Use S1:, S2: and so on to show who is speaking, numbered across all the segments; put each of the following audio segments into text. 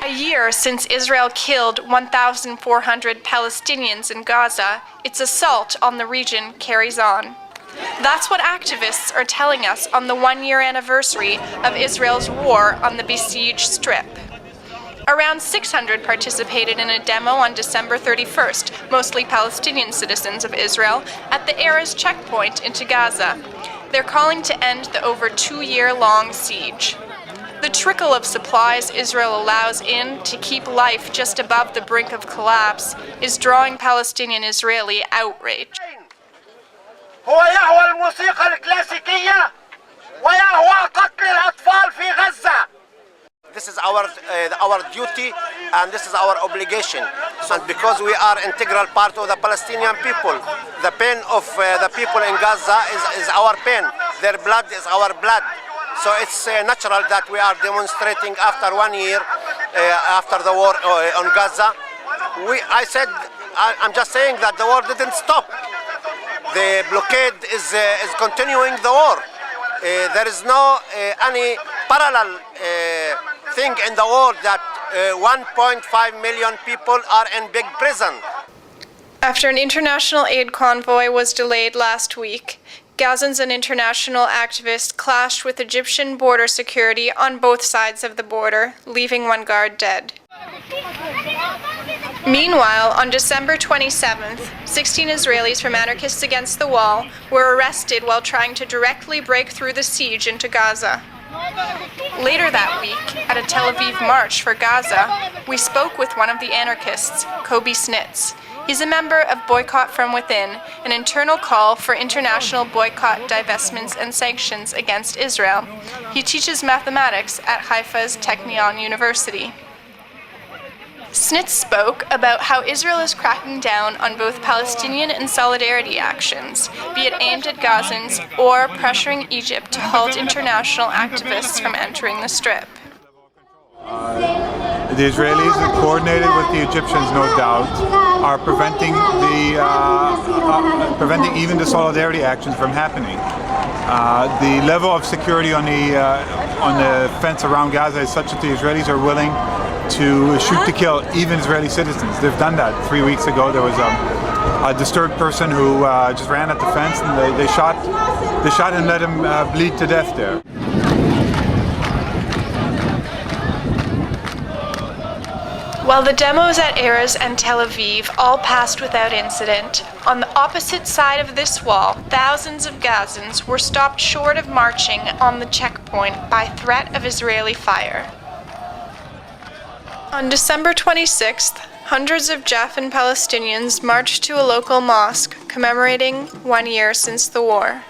S1: A year since Israel killed 1,400 Palestinians in Gaza, its assault on the region carries on. That's what activists are telling us on the one-year anniversary of Israel's war on the besieged Strip. Around 600 participated in a demo on December 31st, mostly Palestinian citizens of Israel, at the Erez checkpoint into Gaza. They're calling to end the over 2-year-long siege. The trickle of supplies Israel allows in to keep life just above the brink of collapse is drawing Palestinian-Israeli outrage.
S2: هو يهوى الموسيقى الكلاسيكية ويهوى قتل الأطفال في غزة. This is our duty and this is our obligation. And because we are integral part of the Palestinian people, the pain of the people in Gaza is our pain. Their blood is our blood. So it's natural that we are demonstrating after 1 year after the war on Gaza. I'm just saying that the war didn't stop. The blockade is continuing the war. There is no any parallel thing in the world that 1.5 million people are in big prison.
S1: After an international aid convoy was delayed last week, Gazans and international activists clashed with Egyptian border security on both sides of the border, leaving one guard dead. Meanwhile, on December 27th, 16 Israelis from Anarchists Against the Wall were arrested while trying to directly break through the siege into Gaza. Later that week, at a Tel Aviv march for Gaza, we spoke with one of the anarchists, Kobe Snitz. He's a member of Boycott from Within, an internal call for international boycott, divestments, and sanctions against Israel. He teaches mathematics at Haifa's Technion University. Snitz spoke about how Israel is cracking down on both Palestinian and solidarity actions, be it aimed at Gazans or pressuring Egypt to halt international activists from entering the Strip.
S3: The Israelis, coordinated with the Egyptians, no doubt, are preventing even the solidarity actions from happening. The level of security on the fence around Gaza is such that the Israelis are willing to shoot to kill even Israeli citizens. They've done that. 3 weeks ago, there was a disturbed person who just ran at the fence, and they shot and let him bleed to death there.
S1: While the demos at Erez and Tel Aviv all passed without incident, on the opposite side of this wall, thousands of Gazans were stopped short of marching on the checkpoint by threat of Israeli fire. On December 26th, hundreds of Jaffan Palestinians marched to a local mosque commemorating 1 year since the war.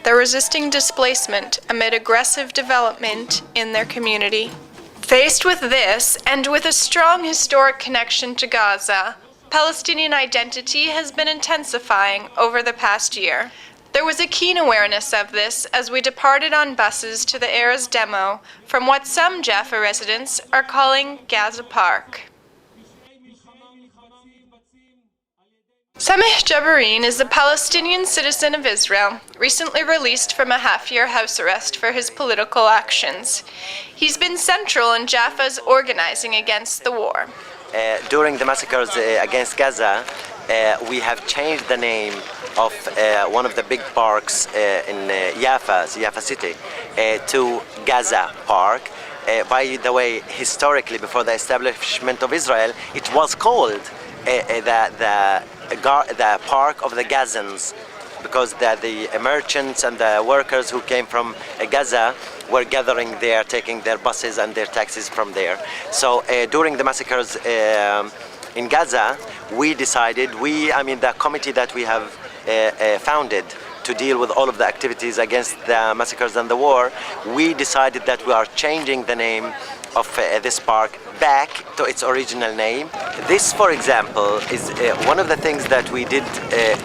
S1: They're resisting displacement amid aggressive development in their community. Faced with this, and with a strong historic connection to Gaza, Palestinian identity has been intensifying over the past year. There was a keen awareness of this as we departed on buses to the Erez demo from what some Jaffa residents are calling Gaza Park. Sameh Jabarin is a Palestinian citizen of Israel, recently released from a half-year house arrest for his political actions. He's been central in Jaffa's organizing against the war.
S4: During the massacres against Gaza, we have changed the name of one of the big parks in Jaffa city, to Gaza Park. By the way, historically, before the establishment of Israel, it was called the Park of the Gazans, because the merchants and the workers who came from Gaza were gathering there, taking their buses and their taxis from there. So during the massacres in Gaza, we decided, the committee that we have founded to deal with all of the activities against the massacres and the war, we decided that we are changing the name of this park back to its original name. This, for example, is one of the things that we did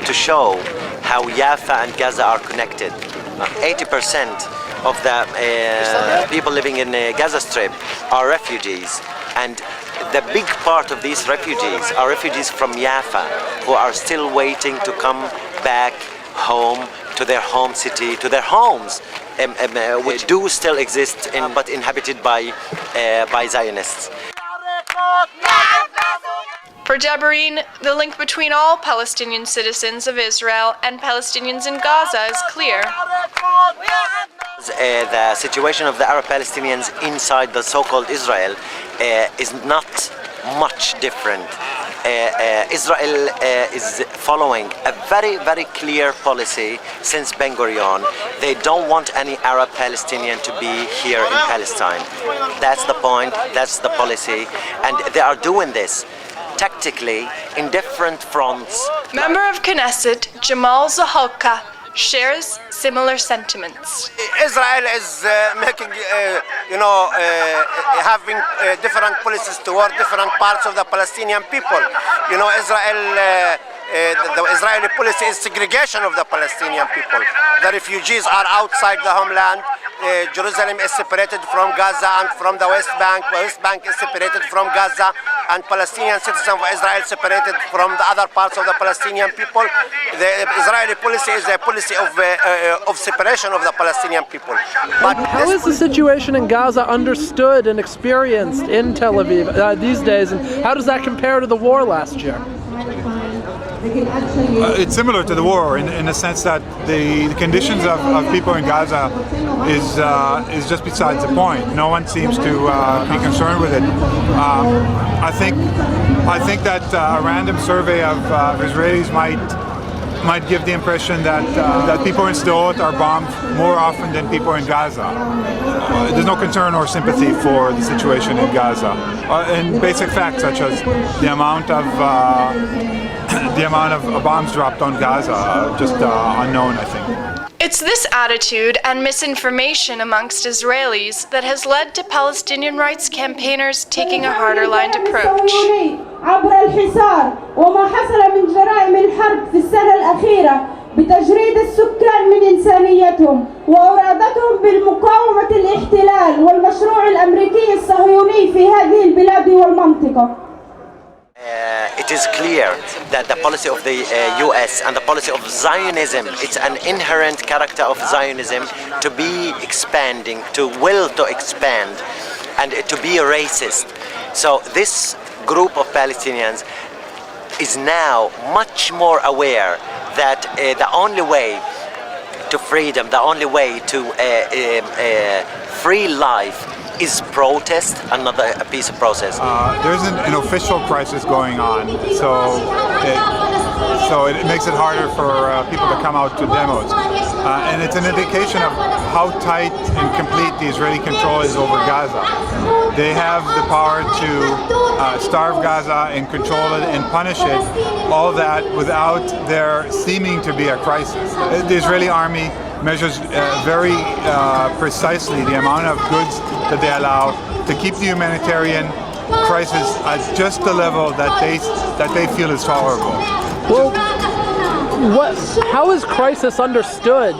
S4: to show how Jaffa and Gaza are connected. 80% of the people living in Gaza Strip are refugees, and the big part of these refugees are refugees from Jaffa who are still waiting to come back home to their home city, to their homes, which do still exist but inhabited by Zionists.
S1: For Deborine, the link between all Palestinian citizens of Israel and Palestinians in Gaza is clear.
S4: The situation of the Arab Palestinians inside the so-called Israel is not much different. Israel is following a very, very clear policy since Ben Gurion. They don't want any Arab Palestinian to be here in Palestine. That's the point, that's the policy, and they are doing this tactically in different fronts.
S1: Member of Knesset Jamal Zahalka shares similar sentiments.
S2: Israel is making, having different policies toward different parts of the Palestinian people. Israel, the Israeli policy is segregation of the Palestinian people. The refugees are outside the homeland. Jerusalem is separated from Gaza and from the West Bank. The West Bank is separated from Gaza, and Palestinian citizens of Israel separated from the other parts of the Palestinian people. The Israeli policy is a policy of separation of the Palestinian people. But
S5: how is the situation in Gaza understood and experienced in Tel Aviv these days, and how does that compare to the war last year?
S3: It's similar to the war in the sense that the conditions of people in Gaza is just besides the point. No one seems to be concerned with it. I think that a random survey of Israelis might give the impression that people in Sderot are bombed more often than people in Gaza. There's no concern or sympathy for the situation in Gaza, and basic facts such as the amount of bombs dropped on Gaza just unknown, I think.
S1: It's this attitude and misinformation amongst Israelis that has led to Palestinian rights campaigners taking a harder-lined approach.
S6: عبر الحصار وما حصل من جرائم الحرب في السنة الأخيرة بتجريد السكان من إنسانيتهم وإرادتهم بالمقاومة الاحتلال والمشروع الأمريكي الصهيوني في هذه البلاد والمنطقة.
S4: It is clear that the policy of the US and the policy of Zionism, it's an inherent character of Zionism to be expanding, to will to expand, and to be racist. So this group of Palestinians is now much more aware that the only way to freedom, the only way to free life is protest, another piece of process.
S3: There's an official crisis going on, so it makes it harder for people to come out to demos. And it's an indication of how tight and complete the Israeli control is over Gaza. They have the power to starve Gaza and control it and punish it, all that without there seeming to be a crisis. The Israeli army measures very precisely the amount of goods that they allow to keep the humanitarian crisis at just the level that they feel is tolerable.
S5: Well, how is crisis understood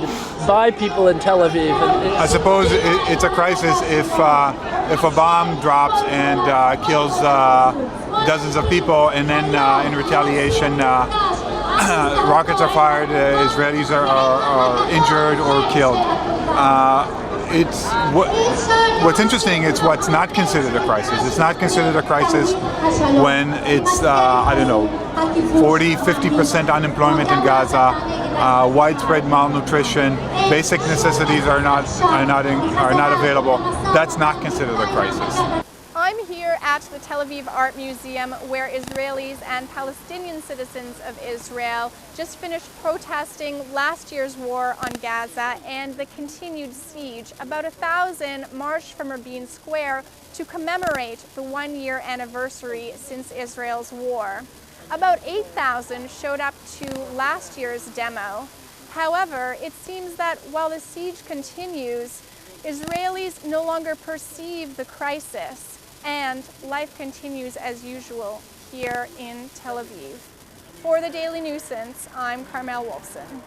S5: by people in Tel Aviv?
S3: I suppose it's a crisis if a bomb drops and kills dozens of people, and then in retaliation rockets are fired, Israelis are injured or killed. What's interesting is what's not considered a crisis. It's not considered a crisis when it's 40-50% unemployment in Gaza, widespread malnutrition, basic necessities are not available. That's not considered a crisis.
S1: I'm here at the Tel Aviv Art Museum, where Israelis and Palestinian citizens of Israel just finished protesting last year's war on Gaza and the continued siege. About 1,000 marched from Rabin Square to commemorate the one-year anniversary since Israel's war. About 8,000 showed up to last year's demo. However, it seems that while the siege continues, Israelis no longer perceive the crisis, and life continues as usual here in Tel Aviv. For the Daily Nuisance, I'm Carmel Wolfson.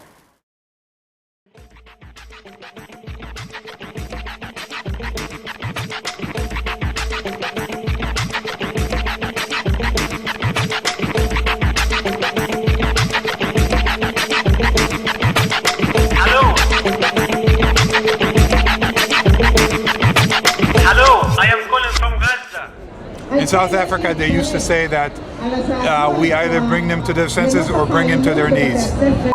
S3: In South Africa, they used to say that we either bring them to their senses or bring them to their knees.